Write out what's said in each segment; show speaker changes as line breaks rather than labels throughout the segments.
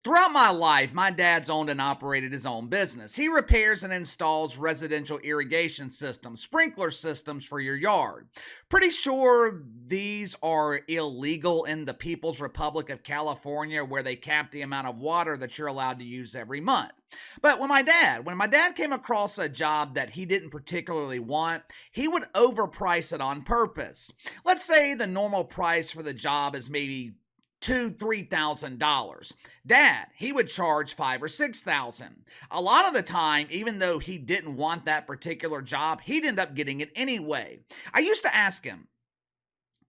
Throughout my life, my dad's owned and operated his own business. He repairs and installs residential irrigation systems, sprinkler systems for your yard. Pretty sure these are illegal in the People's Republic of California, where they cap the amount of water that you're allowed to use every month. But when my dad came across a job that he didn't particularly want, he would overprice it on purpose. Let's say the normal price for the job is maybe $2,000-$3,000. Dad, he would charge $5,000 or $6,000. A lot of the time, even though he didn't want that particular job, he'd end up getting it anyway. I used to ask him,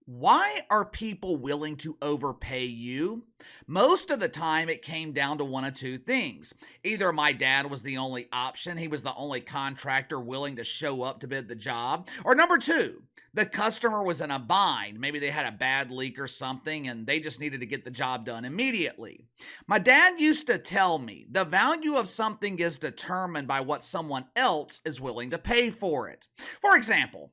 why are people willing to overpay you? Most of the time, it came down to one of two things. Either my dad was the only option, he was the only contractor willing to show up to bid the job, or number two, the customer was in a bind. Maybe they had a bad leak or something and they just needed to get the job done immediately. My dad used to tell me the value of something is determined by what someone else is willing to pay for it. For example,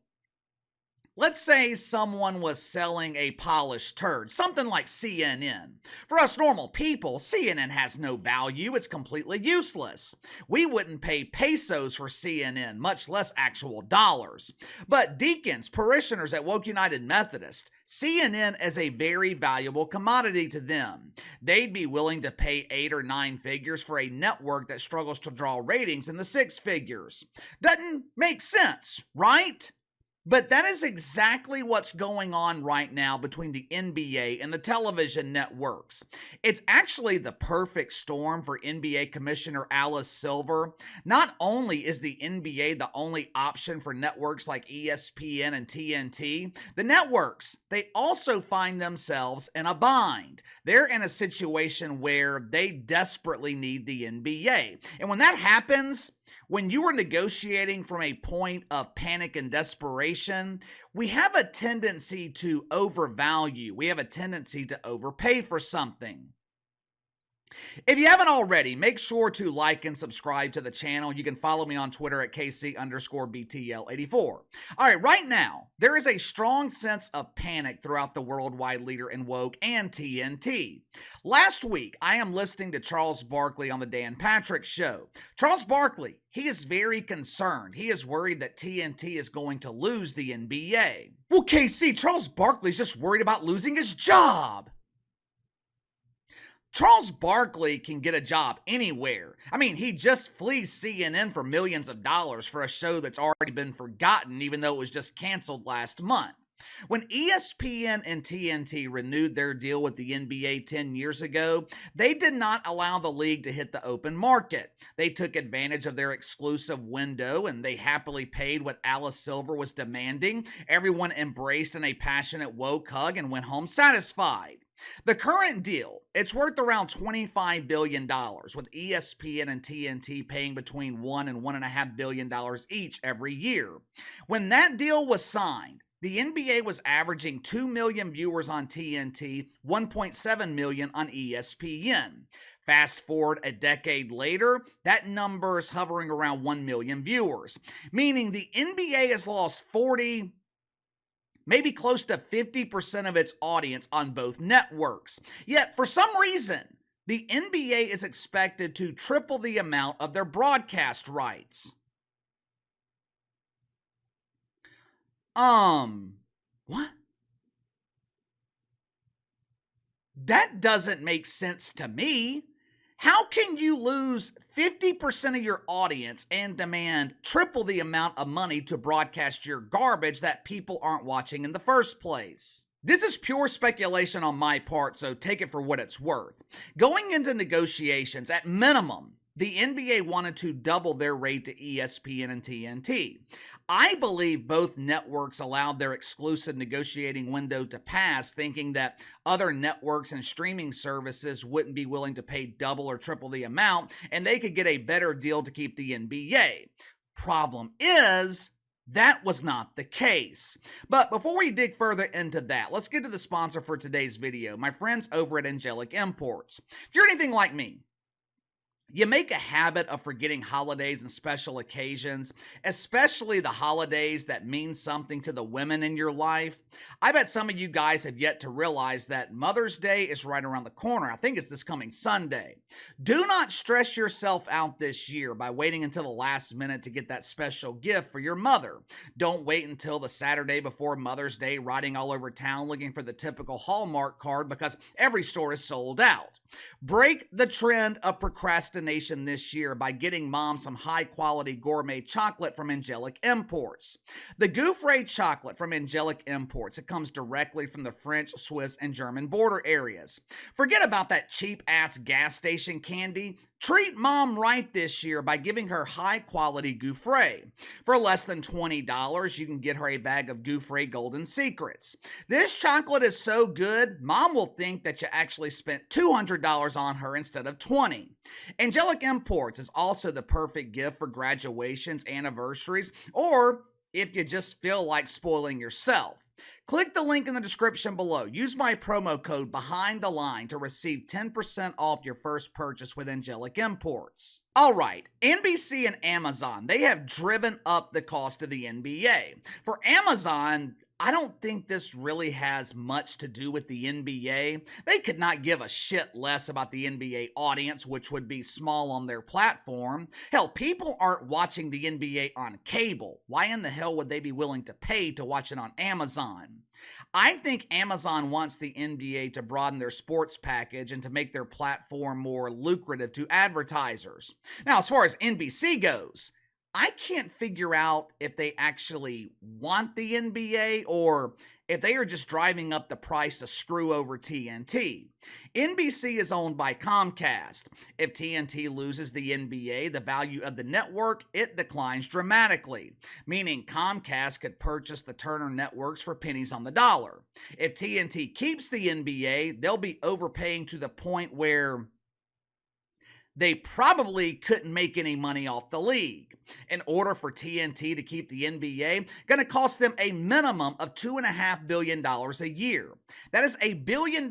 let's say someone was selling a polished turd, something like CNN. For us normal people, CNN has no value, it's completely useless. We wouldn't pay pesos for CNN, much less actual dollars. But deacons, parishioners at Woke United Methodist, CNN is a very valuable commodity to them. They'd be willing to pay 8 or 9 figures for a network that struggles to draw ratings in the 6 figures. Doesn't make sense, right? But that is exactly what's going on right now between the NBA and the television networks. It's actually the perfect storm for NBA Commissioner Alice Silver. Not only is the NBA the only option for networks like ESPN and TNT, the networks, they also find themselves in a bind. They're in a situation where they desperately need the NBA. And when that happens, when you are negotiating from a point of panic and desperation, we have a tendency to overvalue. We have a tendency to overpay for something. If you haven't already, make sure to like and subscribe to the channel. You can follow me on Twitter at KC_BTL84. All right, right now, there is a strong sense of panic throughout the worldwide leader in Woke and TNT. Last week, I am listening to Charles Barkley on the Dan Patrick Show. Charles Barkley, he is very concerned. He is worried that TNT is going to lose the NBA. Well, KC, Charles Barkley's just worried about losing his job. Charles Barkley can get a job anywhere. I mean, he just fleeced CNN for millions of dollars for a show that's already been forgotten, even though it was just canceled last month. When ESPN and TNT renewed their deal with the NBA 10 years ago, they did not allow the league to hit the open market. They took advantage of their exclusive window and they happily paid what Alice Silver was demanding. Everyone embraced in a passionate woke hug and went home satisfied. The current deal, it's worth around $25 billion, with ESPN and TNT paying between $1 and $1.5 billion each every year. When that deal was signed, the NBA was averaging 2 million viewers on TNT, 1.7 million on ESPN. Fast forward a decade later, that number is hovering around 1 million viewers, meaning the NBA has lost 40, maybe close to 50% of its audience on both networks. Yet, for some reason, the NBA is expected to triple the amount of their broadcast rights. What? That doesn't make sense to me. How can you lose 50% of your audience and demand triple the amount of money to broadcast your garbage that people aren't watching in the first place? This is pure speculation on my part, so take it for what it's worth. Going into negotiations, at minimum, the NBA wanted to double their rate to ESPN and TNT. I believe both networks allowed their exclusive negotiating window to pass, thinking that other networks and streaming services wouldn't be willing to pay double or triple the amount, and they could get a better deal to keep the NBA. Problem is, that was not the case. But before we dig further into that, let's get to the sponsor for today's video, my friends over at Angelic Imports. If you're anything like me, You make a habit of forgetting holidays and special occasions, especially the holidays that mean something to the women in your life. I bet some of you guys have yet to realize that Mother's Day is right around the corner. I think it's this coming Sunday. Do not stress yourself out this year by waiting until the last minute to get that special gift for your mother. Don't wait until the Saturday before Mother's Day riding all over town looking for the typical Hallmark card because every store is sold out. Break the trend of procrastination this year by getting mom some high quality gourmet chocolate from Angelic Imports. The Gouffre chocolate from Angelic Imports, it comes directly from the French, Swiss, and German border areas. Forget about that cheap ass gas station candy. Treat mom right this year by giving her high quality Gouffre. For less than $20, you can get her a bag of Gouffre Golden Secrets. This chocolate is so good, mom will think that you actually spent $200 on her instead of $20. Angelic Imports is also the perfect gift for graduations, anniversaries, or if you just feel like spoiling yourself. Click the link in the description below. Use my promo code Behind the Line to receive 10% off your first purchase with Angelic Imports. All right, NBC and Amazon, they have driven up the cost of the NBA. For Amazon, I don't think this really has much to do with the NBA. They could not give a shit less about the NBA audience, which would be small on their platform. Hell, people aren't watching the NBA on cable. Why in the hell would they be willing to pay to watch it on Amazon? I think Amazon wants the NBA to broaden their sports package and to make their platform more lucrative to advertisers. Now, as far as NBC goes, I can't figure out if they actually want the NBA or if they are just driving up the price to screw over TNT. NBC is owned by Comcast. If TNT loses the NBA, the value of the network, it declines dramatically, meaning Comcast could purchase the Turner networks for pennies on the dollar. If TNT keeps the NBA, they'll be overpaying to the point where they probably couldn't make any money off the league. In order for TNT to keep the NBA, going to cost them a minimum of $2.5 billion a year. That is $1 billion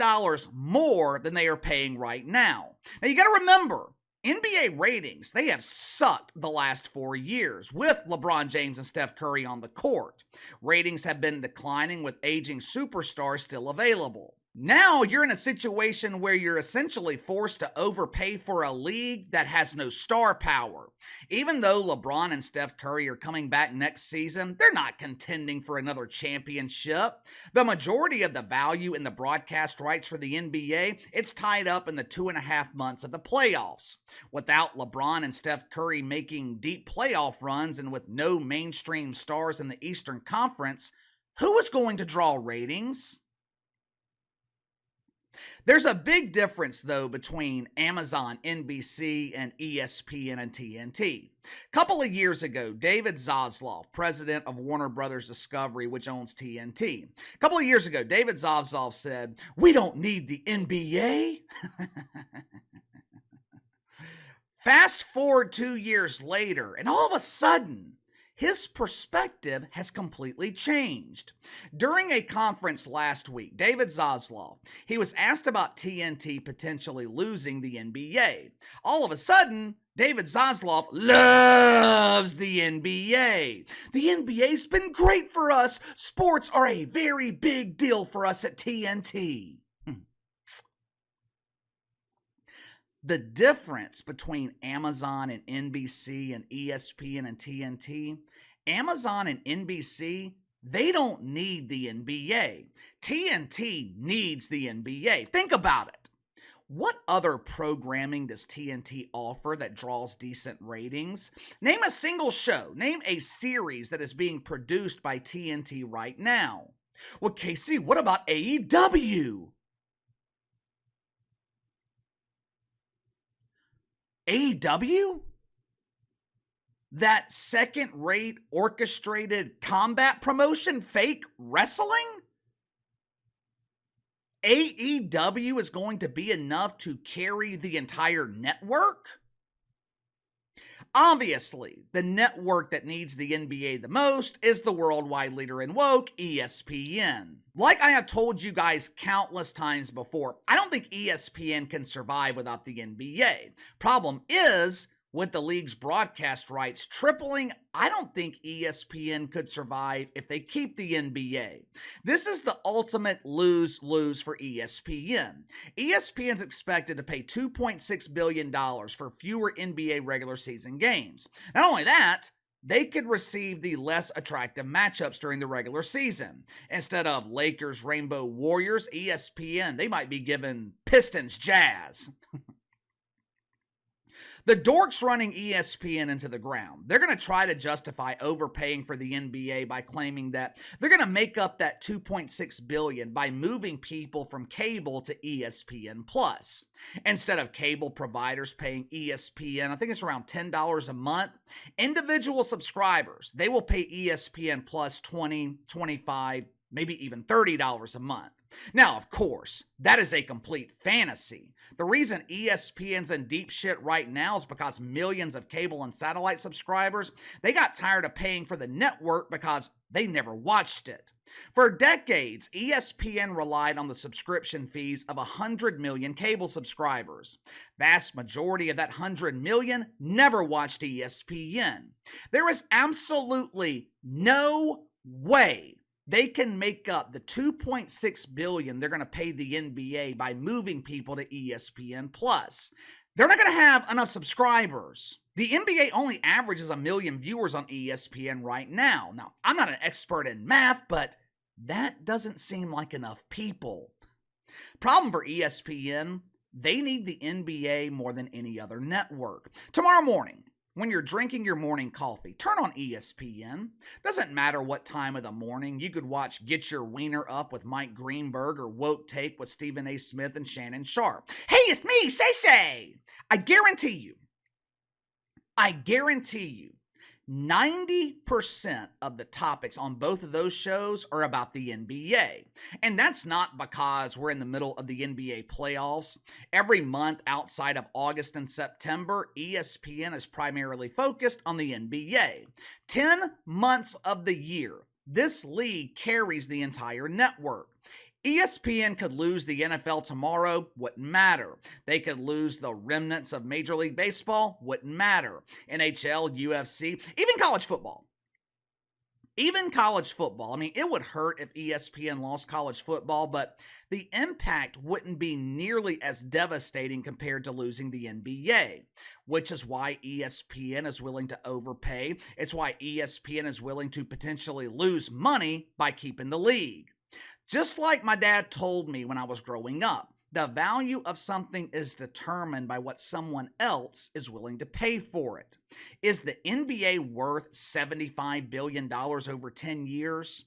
more than they are paying right now. Now you got to remember, NBA ratings, they have sucked the last 4 years with LeBron James and Steph Curry on the court. Ratings have been declining with aging superstars still available. Now you're in a situation where you're essentially forced to overpay for a league that has no star power. Even though LeBron and Steph Curry are coming back next season, they're not contending for another championship. The majority of the value in the broadcast rights for the NBA, it's tied up in the 2.5 months of the playoffs. Without LeBron and Steph Curry making deep playoff runs and with no mainstream stars in the Eastern Conference, who is going to draw ratings? There's a big difference, though, between Amazon, NBC, and ESPN and TNT. A couple of years ago, David Zaslav, president of Warner Brothers Discovery, which owns TNT, a couple of years ago, David Zaslav said, "We don't need the NBA." Fast forward 2 years later, and all of a sudden, his perspective has completely changed. During a conference last week, David Zaslav, he was asked about TNT potentially losing the NBA. All of a sudden, David Zaslav loves the NBA. The NBA's been great for us. Sports are a very big deal for us at TNT. The difference between Amazon and NBC and ESPN and TNT, Amazon and NBC, they don't need the NBA. TNT needs the NBA. Think about it. What other programming does TNT offer that draws decent ratings? Name a single show. Name a series that is being produced by TNT right now. Well, KC, what about AEW? AEW? That second-rate orchestrated combat promotion, fake wrestling? AEW is going to be enough to carry the entire network? Obviously, the network that needs the NBA the most is the worldwide leader in woke, ESPN. Like I have told you guys countless times before, I don't think ESPN can survive without the NBA. Problem is, with the league's broadcast rights tripling, I don't think ESPN could survive if they keep the NBA. This is the ultimate lose-lose for ESPN. ESPN's expected to pay $2.6 billion for fewer NBA regular season games. Not only that, they could receive the less attractive matchups during the regular season. Instead of Lakers Rainbow Warriors, ESPN, they might be given Pistons Jazz. The dorks running ESPN into the ground. They're going to try to justify overpaying for the NBA by claiming that they're going to make up that $2.6 billion by moving people from cable to ESPN Plus. Instead of cable providers paying ESPN, I think it's around $10 a month, individual subscribers, they will pay ESPN Plus $20, $25, maybe even $30 a month. Now, of course, that is a complete fantasy. The reason ESPN's in deep shit right now is because millions of cable and satellite subscribers, they got tired of paying for the network because they never watched it. For decades, ESPN relied on the subscription fees of 100 million cable subscribers. Vast majority of that 100 million never watched ESPN. There is absolutely no way they can make up the $2.6 billion they're going to pay the NBA by moving people to ESPN Plus. They're not going to have enough subscribers. The NBA only averages 1 million viewers on ESPN right now. Now, I'm not an expert in math, but that doesn't seem like enough people. Problem for ESPN, they need the NBA more than any other network. Tomorrow morning, when you're drinking your morning coffee, turn on ESPN. Doesn't matter what time of the morning. You could watch Get Your Wiener Up with Mike Greenberg or Woke Take with Stephen A. Smith and Shannon Sharp. Hey, it's me, Say. I guarantee you, 90% of the topics on both of those shows are about the NBA. And that's not because we're in the middle of the NBA playoffs. Every month outside of August and September, ESPN is primarily focused on the NBA. 10 months of the year, this league carries the entire network. ESPN could lose the NFL tomorrow, wouldn't matter. They could lose the remnants of Major League Baseball, wouldn't matter. NHL, UFC, even college football. I mean, it would hurt if ESPN lost college football, but the impact wouldn't be nearly as devastating compared to losing the NBA, which is why ESPN is willing to overpay. It's why ESPN is willing to potentially lose money by keeping the league. Just like my dad told me when I was growing up, the value of something is determined by what someone else is willing to pay for it. Is the NBA worth $75 billion over 10 years?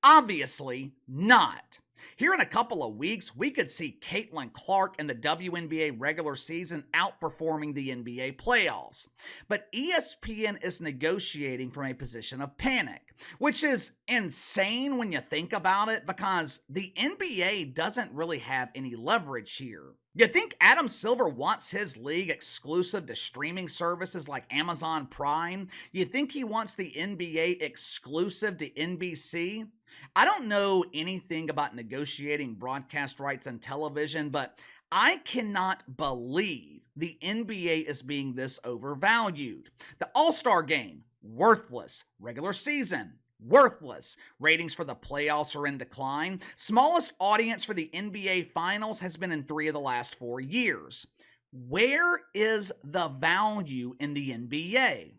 Obviously not. Here in a couple of weeks, we could see Caitlin Clark in the WNBA regular season outperforming the NBA playoffs. But ESPN is negotiating from a position of panic, which is insane when you think about it because the NBA doesn't really have any leverage here. You think Adam Silver wants his league exclusive to streaming services like Amazon Prime? You think he wants the NBA exclusive to NBC? I don't know anything about negotiating broadcast rights on television, but I cannot believe the NBA is being this overvalued. The All-Star Game, worthless. Regular season, worthless. Ratings for the playoffs are in decline. Smallest audience for the NBA Finals has been in 3 of the last 4 years. Where is the value in the NBA?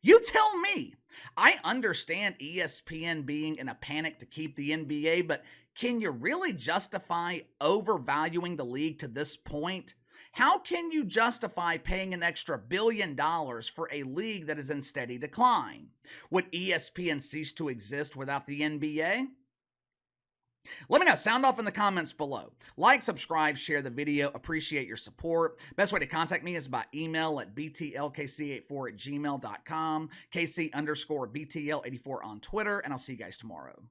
You tell me. I understand ESPN being in a panic to keep the NBA, but can you really justify overvaluing the league to this point? How can you justify paying an extra $1 billion for a league that is in steady decline? Would ESPN cease to exist without the NBA? Let me know. Sound off in the comments below. Like, subscribe, share the video. Appreciate your support. Best way to contact me is by email at btlkc84@gmail.com, KC_BTL84 on Twitter, and I'll see you guys tomorrow.